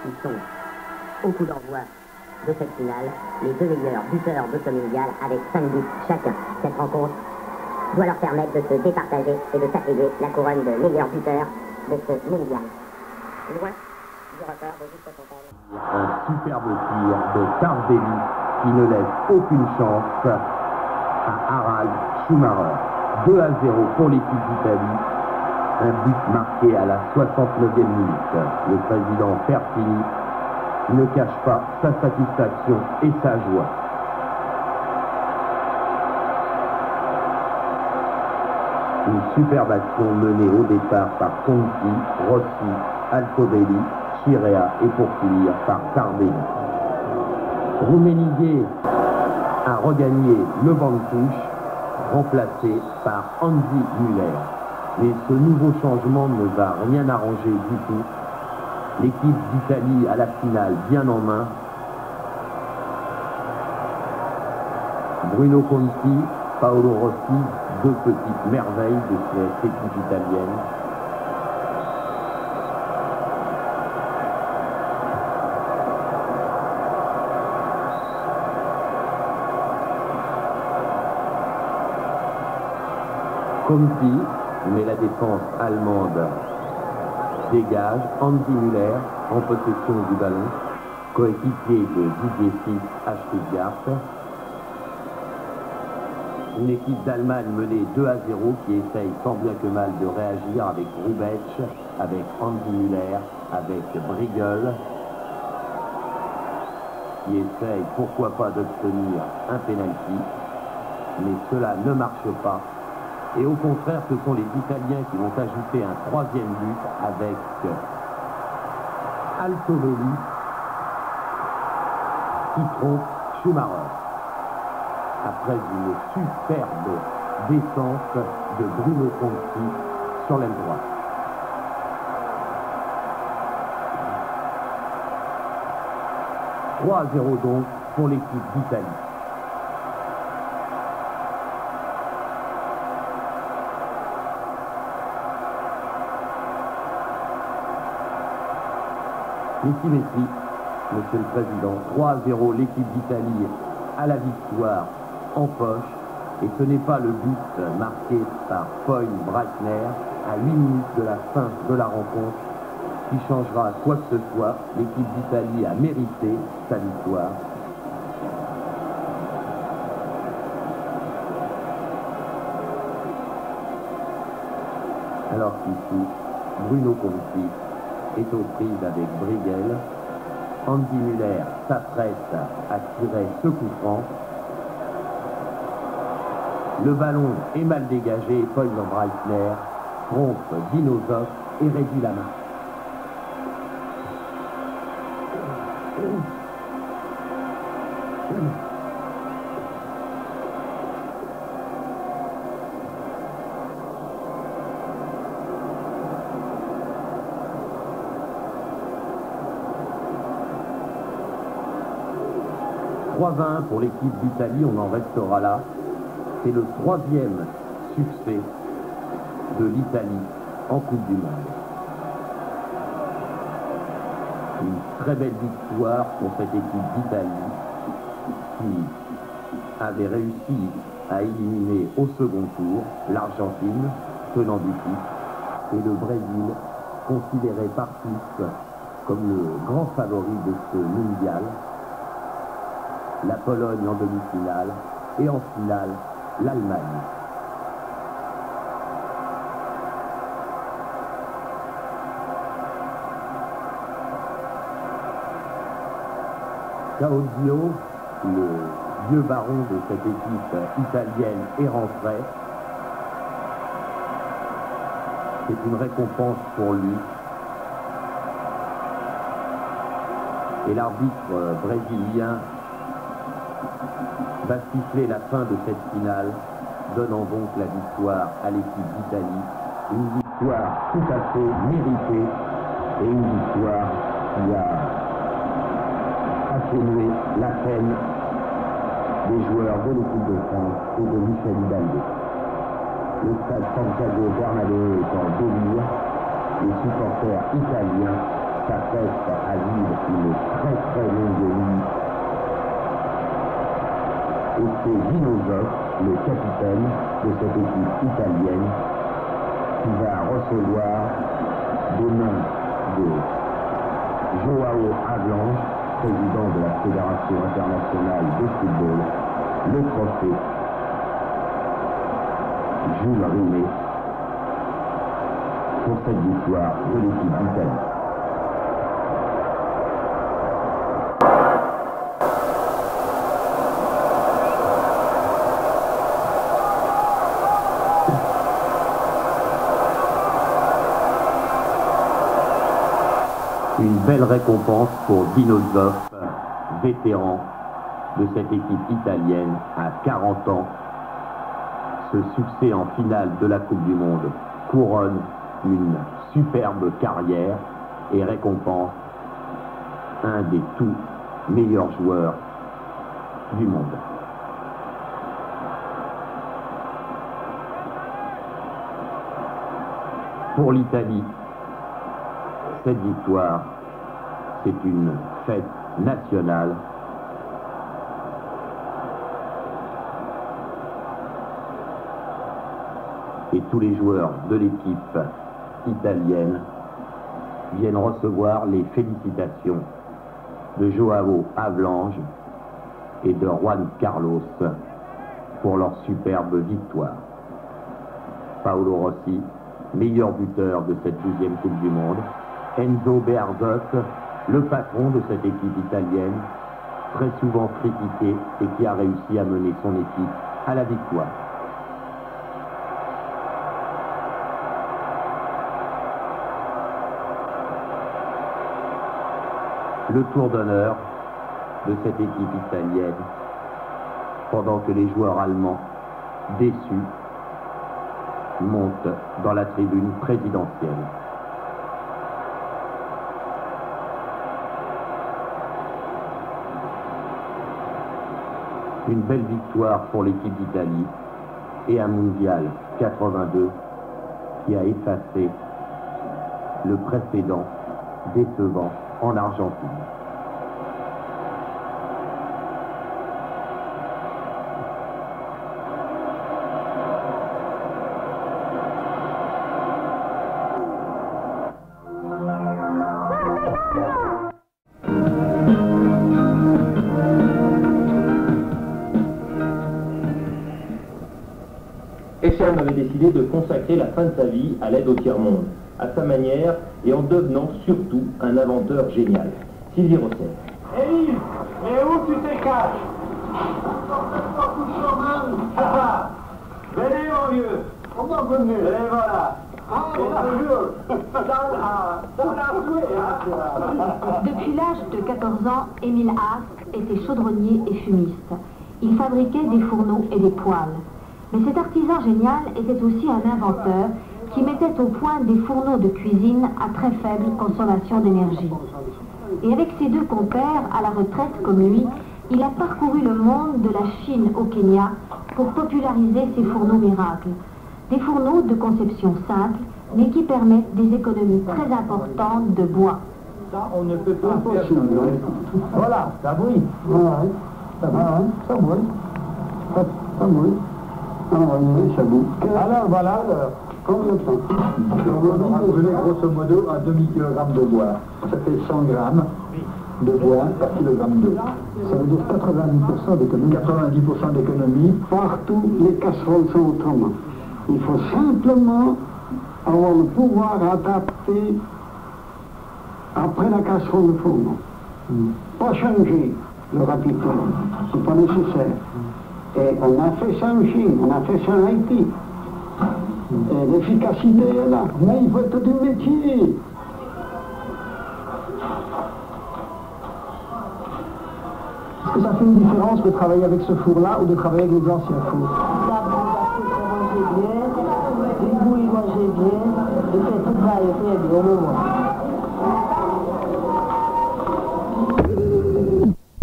qui sont au coup d'envoi de cette finale, les deux meilleurs buteurs de ce mondial avec 5 buts chacun. Cette rencontre doit leur permettre de se départager et de s'attribuer la couronne de meilleur buteur de ce mondial. Loin du record de Juste Fontaine. Un superbe tir de Tardelli qui ne laisse aucune chance à Harald Schumacher. 2-0 pour l'équipe d'Italie. Un but marqué à la 69e minute. Le président Pertini ne cache pas sa satisfaction et sa joie. Une superbe action menée au départ par Conti, Rossi, Altobelli, Chirea et pour finir par Tardelli. Rummenigge a regagné le banc de touche, remplacé par Andy Müller. Mais ce nouveau changement ne va rien arranger du tout. L'équipe d'Italie à la finale bien en main. Bruno Conti, Paolo Rossi, deux petites merveilles de cette équipe italienne. Conti, mais la défense allemande dégage. Andy Müller en possession du ballon, coéquipier de Didier Fils à Stuttgart. Une équipe d'Allemagne menée 2-0 qui essaye tant bien que mal de réagir avec Rubech, avec Andy Müller, avec Briegel, qui essaye pourquoi pas d'obtenir un penalty, mais cela ne marche pas. Et au contraire, ce sont les Italiens qui vont ajouter un troisième but avec Altobelli qui trompe Schumacher. Après une superbe descente de Bruno Conti sur l'aile droite. « 3-0 donc pour l'équipe d'Italie. Les symétries, Monsieur le Président, 3-0 l'équipe d'Italie à la victoire en poche, et ce n'est pas le but marqué par Paul Breitner à 8 minutes de la fin de la rencontre qui changera quoi que ce soit. L'équipe d'Italie a mérité sa victoire. Alors qu'ici, Bruno Conti est aux prises avec Briegel. Andy Müller s'apprête à tirer ce coup franc. Le ballon est mal dégagé et Paul Breitner trompe Dino Zoff et réduit la marque. « 3-20 pour l'équipe d'Italie, on en restera là. C'est le troisième succès de l'Italie en Coupe du Monde. Une très belle victoire pour cette équipe d'Italie qui avait réussi à éliminer au second tour l'Argentine, tenant du titre, et le Brésil, considéré par tous comme le grand favori de ce mondial. La Pologne en demi-finale et en finale, l'Allemagne. Gaudio, le vieux baron de cette équipe italienne, est rentré. C'est une récompense pour lui. Et l'arbitre brésilien va siffler la fin de cette finale, donnant donc la victoire à l'équipe d'Italie. Une victoire tout à fait méritée et une victoire qui a atténué la peine des joueurs de l'équipe de France et de Michel Hidalgo. Le stade Santiago Bernabéu est en délire. Les supporters italiens s'apprête à vivre une très longue nuit. Et c'est Dino Zoff, le capitaine de cette équipe italienne, qui va recevoir des mains de João Havelange, président de la Fédération internationale de football, le trophée Jules Rimet pour cette victoire de l'équipe d'Italie. Une belle récompense pour Dino Zoff, vétéran de cette équipe italienne à 40 ans. Ce succès en finale de la Coupe du Monde couronne une superbe carrière et récompense un des tout meilleurs joueurs du monde. Pour l'Italie, cette victoire, c'est une fête nationale. Et tous les joueurs de l'équipe italienne viennent recevoir les félicitations de João Havelange et de Juan Carlos pour leur superbe victoire. Paolo Rossi, meilleur buteur de cette 12e Coupe du Monde. Enzo Bearzot, le patron de cette équipe italienne, très souvent critiqué et qui a réussi à mener son équipe à la victoire. Le tour d'honneur de cette équipe italienne, pendant que les joueurs allemands, déçus, montent dans la tribune présidentielle. Une belle victoire pour l'équipe d'Italie et un mondial 82 qui a effacé le précédent décevant en Argentine. Echern avait décidé de consacrer la fin de sa vie à l'aide au tiers-monde, à sa manière et en devenant surtout un inventeur génial. Sylvie Rosset. Élise, mais où tu te caches? Venez mon vieux. Comment venez? Et voilà. Depuis l'âge de 14 ans, Émile Haas était chaudronnier et fumiste. Il fabriquait des fourneaux et des poêles. Mais cet artisan génial était aussi un inventeur qui mettait au point des fourneaux de cuisine à très faible consommation d'énergie. Et avec ses deux compères, à la retraite comme lui, il a parcouru le monde de la Chine au Kenya pour populariser ces fourneaux miracles. Des fourneaux de conception simple, mais qui permettent des économies très importantes de bois. Ça, on ne peut pas faire. Voilà, ça brille. Ça brille. Ça brille. Ça boue. Alors voilà, combien de temps? On venait grosso modo à demi-kilogramme de bois. Ça fait 100 grammes de bois par kilogramme d'eau. Ça veut dire 90% d'économie. 90% d'économie. Partout, les casseroles sont autrement. Il faut simplement avoir le pouvoir d'adapter après la casserole de fourneau. Pas changer le rapidement, c'est pas nécessaire. Et on a fait ça en Chine, on a fait ça en Haïti. Et l'efficacité est là. Mais il faut être du métier. Est-ce que ça fait une différence de travailler avec ce four-là ou de travailler avec les anciens fours? Il mangeait bien, il fait tout travailler très bien au moment.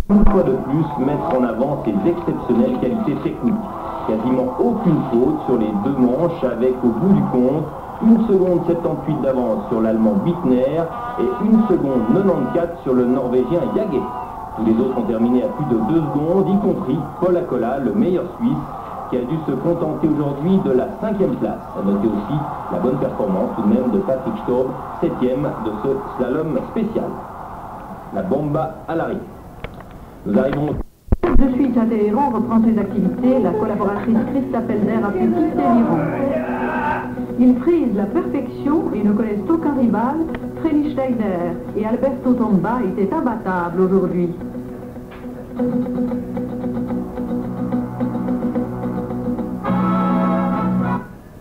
Une fois de plus, mettre en avant ses exceptionnelles qualités techniques. Quasiment aucune faute sur les deux manches avec, au bout du compte, 1 seconde 78 d'avance sur l'Allemand Bittner et 1 seconde 94 sur le Norvégien Jagge. Tous les autres ont terminé à plus de 2 secondes, y compris Paul Acola, le meilleur Suisse, qui a dû se contenter aujourd'hui de la 5e place. À noter aussi la bonne performance tout de même de Patrick Staub, 7e de ce slalom spécial. La bomba à l'arrivée. Nous arrivons... De suite à Téhéran reprend ses activités, la collaboratrice Christa Pelder a pu quitter l'Iran. Ils frisent la perfection et ne connaissent aucun rival. Treli Schneider et Alberto Tomba étaient imbattables aujourd'hui.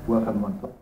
Ou à faire moins de temps.